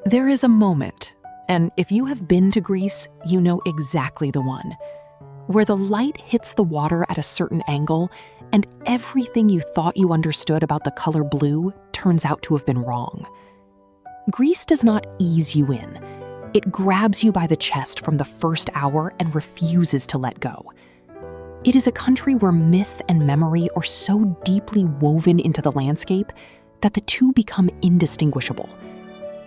There is a moment, and if you have been to Greece, you know exactly the one, where the light hits the water at a certain angle, and everything you thought you understood about the color blue turns out to have been wrong. Greece does not ease you in. It grabs you by the chest from the first hour and refuses to let go. It is a country where myth and memory are so deeply woven into the landscape that the two become indistinguishable,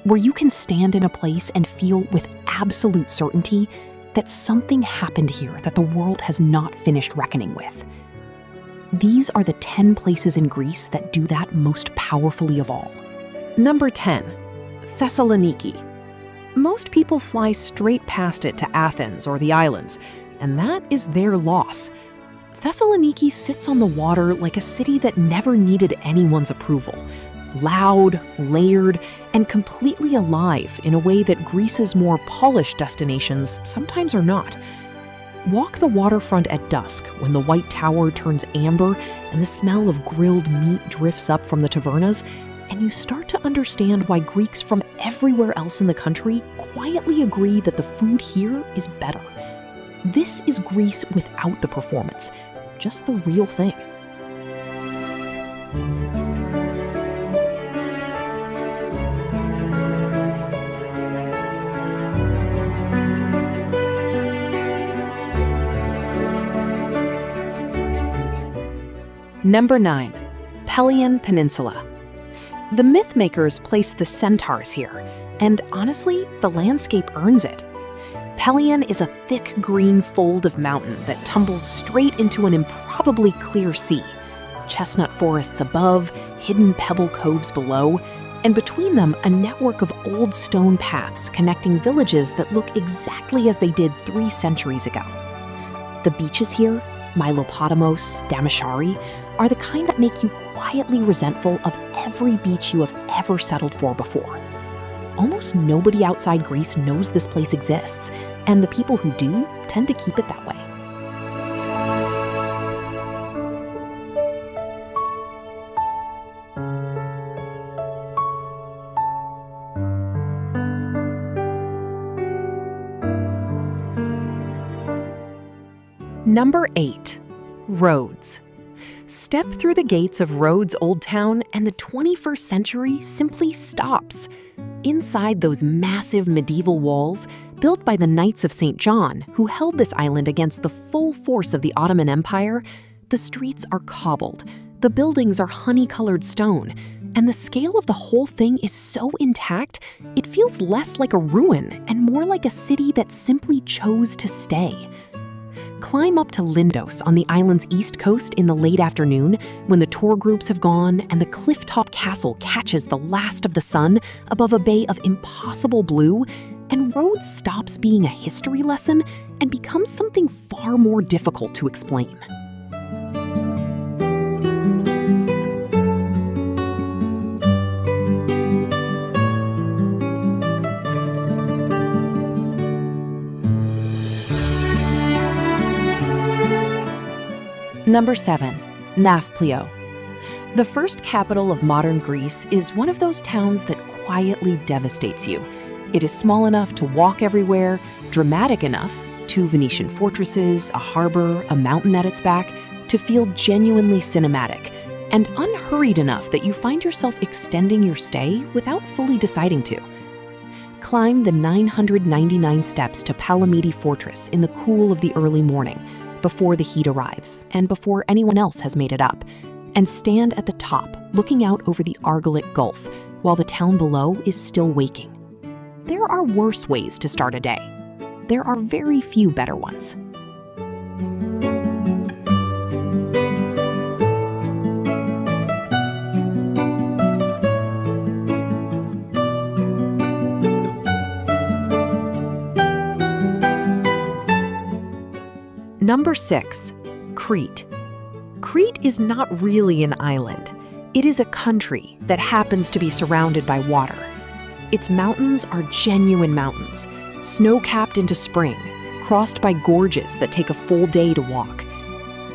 where you can stand in a place and feel with absolute certainty that something happened here that the world has not finished reckoning with. These are the 10 places in Greece that do that most powerfully of all. Number 10, Thessaloniki. Most people fly straight past it to Athens or the islands, and that is their loss. Thessaloniki sits on the water like a city that never needed anyone's approval. Loud, layered, and completely alive in a way that Greece's more polished destinations sometimes are not. Walk the waterfront at dusk when the white tower turns amber and the smell of grilled meat drifts up from the tavernas, and you start to understand why Greeks from everywhere else in the country quietly agree that the food here is better. This is Greece without the performance, just the real thing. Number 9, Pelion Peninsula. The mythmakers placed the centaurs here, and honestly, the landscape earns it. Pelion is a thick green fold of mountain that tumbles straight into an improbably clear sea. Chestnut forests above, hidden pebble coves below, and between them a network of old stone paths connecting villages that look exactly as they did 3 centuries ago. The beaches here, Mylopotamos, Damashari, are the kind that make you quietly resentful of every beach you have ever settled for before. Almost nobody outside Greece knows this place exists, and the people who do tend to keep it that way. Number 8, Rhodes. Step through the gates of Rhodes Old Town and the 21st century simply stops. Inside those massive medieval walls, built by the Knights of St. John, who held this island against the full force of the Ottoman Empire, the streets are cobbled, the buildings are honey-colored stone, and the scale of the whole thing is so intact, it feels less like a ruin and more like a city that simply chose to stay. Climb up to Lindos on the island's east coast in the late afternoon when the tour groups have gone and the cliff-top castle catches the last of the sun above a bay of impossible blue, and Rhodes stops being a history lesson and becomes something far more difficult to explain. Number 7, Nafplio. The first capital of modern Greece is one of those towns that quietly devastates you. It is small enough to walk everywhere, dramatic enough, 2 Venetian fortresses, a harbor, a mountain at its back, to feel genuinely cinematic, and unhurried enough that you find yourself extending your stay without fully deciding to. Climb the 999 steps to Palamidi Fortress in the cool of the early morning, before the heat arrives and before anyone else has made it up, and stand at the top looking out over the Argolid Gulf while the town below is still waking. There are worse ways to start a day. There are very few better ones. Number 6, Crete. Crete is not really an island. It is a country that happens to be surrounded by water. Its mountains are genuine mountains, snow-capped into spring, crossed by gorges that take a full day to walk.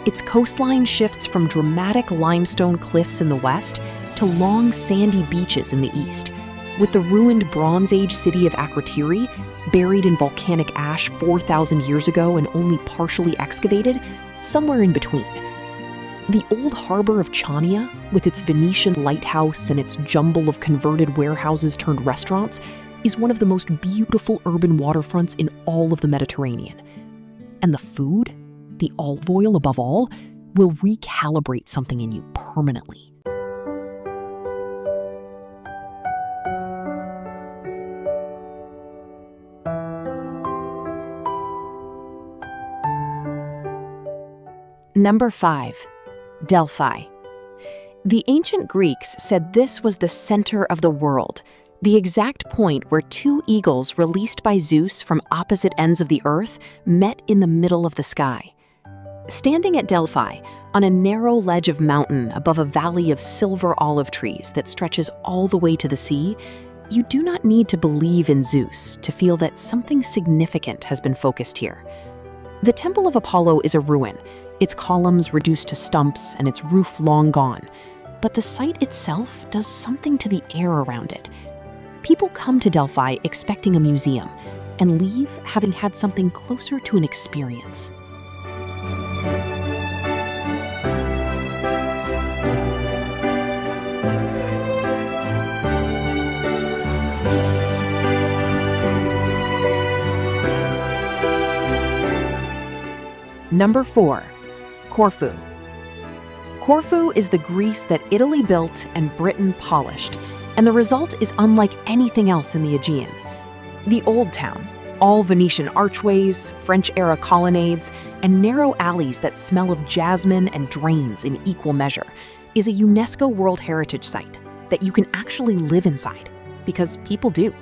Its coastline shifts from dramatic limestone cliffs in the west to long sandy beaches in the east, with the ruined Bronze Age city of Akrotiri, buried in volcanic ash 4,000 years ago and only partially excavated, somewhere in between. The old harbor of Chania, with its Venetian lighthouse and its jumble of converted warehouses turned restaurants, is one of the most beautiful urban waterfronts in all of the Mediterranean. And the food, the olive oil above all, will recalibrate something in you permanently. Number 5. Delphi. The ancient Greeks said this was the center of the world, the exact point where two eagles released by Zeus from opposite ends of the earth met in the middle of the sky. Standing at Delphi, on a narrow ledge of mountain above a valley of silver olive trees that stretches all the way to the sea, you do not need to believe in Zeus to feel that something significant has been focused here. The Temple of Apollo is a ruin, its columns reduced to stumps and its roof long gone, but the site itself does something to the air around it. People come to Delphi expecting a museum and leave having had something closer to an experience. Number 4. Corfu. Corfu is the Greece that Italy built and Britain polished, and the result is unlike anything else in the Aegean. The Old Town, all Venetian archways, French-era colonnades, and narrow alleys that smell of jasmine and drains in equal measure, is a UNESCO World Heritage Site that you can actually live inside, because people do.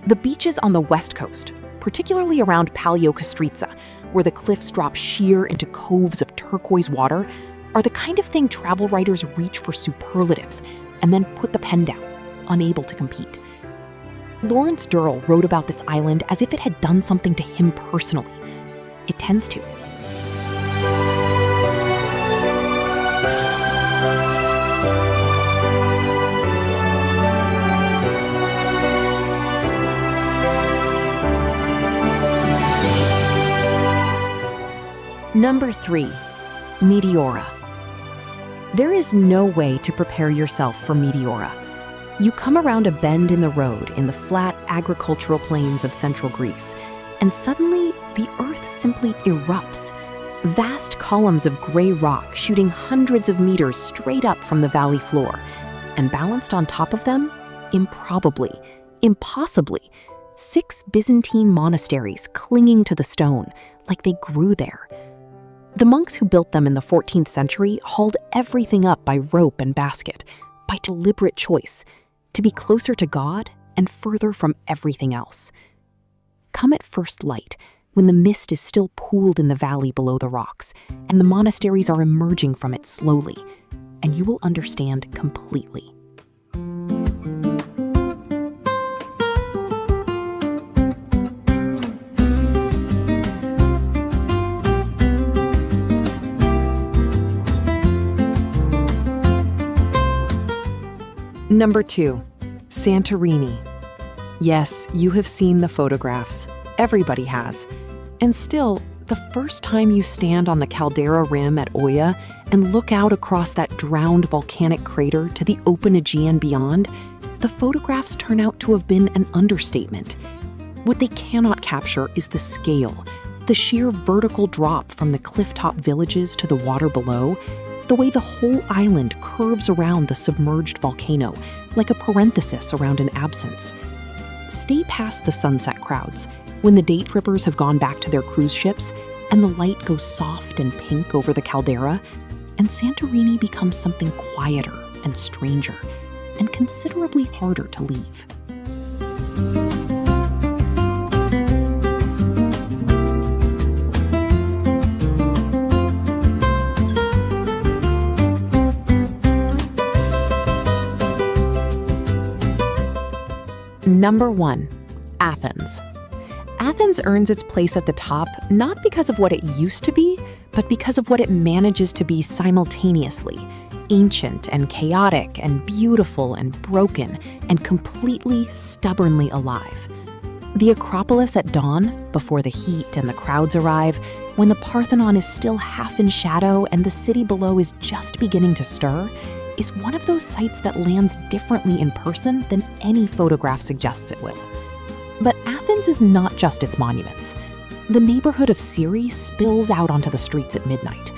The beaches on the west coast, particularly around Paleokastritsa, where the cliffs drop sheer into coves of turquoise water, are the kind of thing travel writers reach for superlatives and then put the pen down, unable to compete. Lawrence Durrell wrote about this island as if it had done something to him personally. It tends to. Number 3. Meteora. There is no way to prepare yourself for Meteora. You come around a bend in the road in the flat agricultural plains of central Greece, and suddenly the earth simply erupts. Vast columns of gray rock shooting hundreds of meters straight up from the valley floor, and balanced on top of them, improbably, impossibly, 6 Byzantine monasteries clinging to the stone like they grew there. The monks who built them in the 14th century hauled everything up by rope and basket, by deliberate choice, to be closer to God and further from everything else. Come at first light, when the mist is still pooled in the valley below the rocks, and the monasteries are emerging from it slowly, and you will understand completely. Number 2. Santorini. Yes, you have seen the photographs. Everybody has. And still, the first time you stand on the caldera rim at Oia and look out across that drowned volcanic crater to the open Aegean beyond, the photographs turn out to have been an understatement. What they cannot capture is the scale, the sheer vertical drop from the clifftop villages to the water below, the way the whole island curves around the submerged volcano, like a parenthesis around an absence. Stay past the sunset crowds, when the day trippers have gone back to their cruise ships, and the light goes soft and pink over the caldera, and Santorini becomes something quieter and stranger, and considerably harder to leave. Number 1. Athens. Athens earns its place at the top not because of what it used to be, but because of what it manages to be simultaneously, ancient and chaotic and beautiful and broken and completely, stubbornly alive. The Acropolis at dawn, before the heat and the crowds arrive, when the Parthenon is still half in shadow and the city below is just beginning to stir, is one of those sights that lands differently in person than any photograph suggests it will. But Athens is not just its monuments. The neighborhood of Ceres spills out onto the streets at midnight.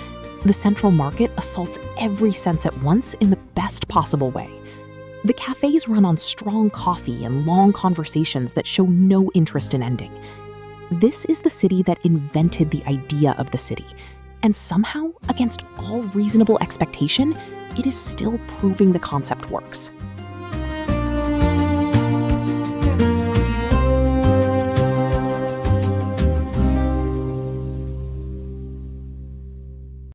The central market assaults every sense at once in the best possible way. The cafes run on strong coffee and long conversations that show no interest in ending. This is the city that invented the idea of the city, and somehow, against all reasonable expectation, it is still proving the concept works.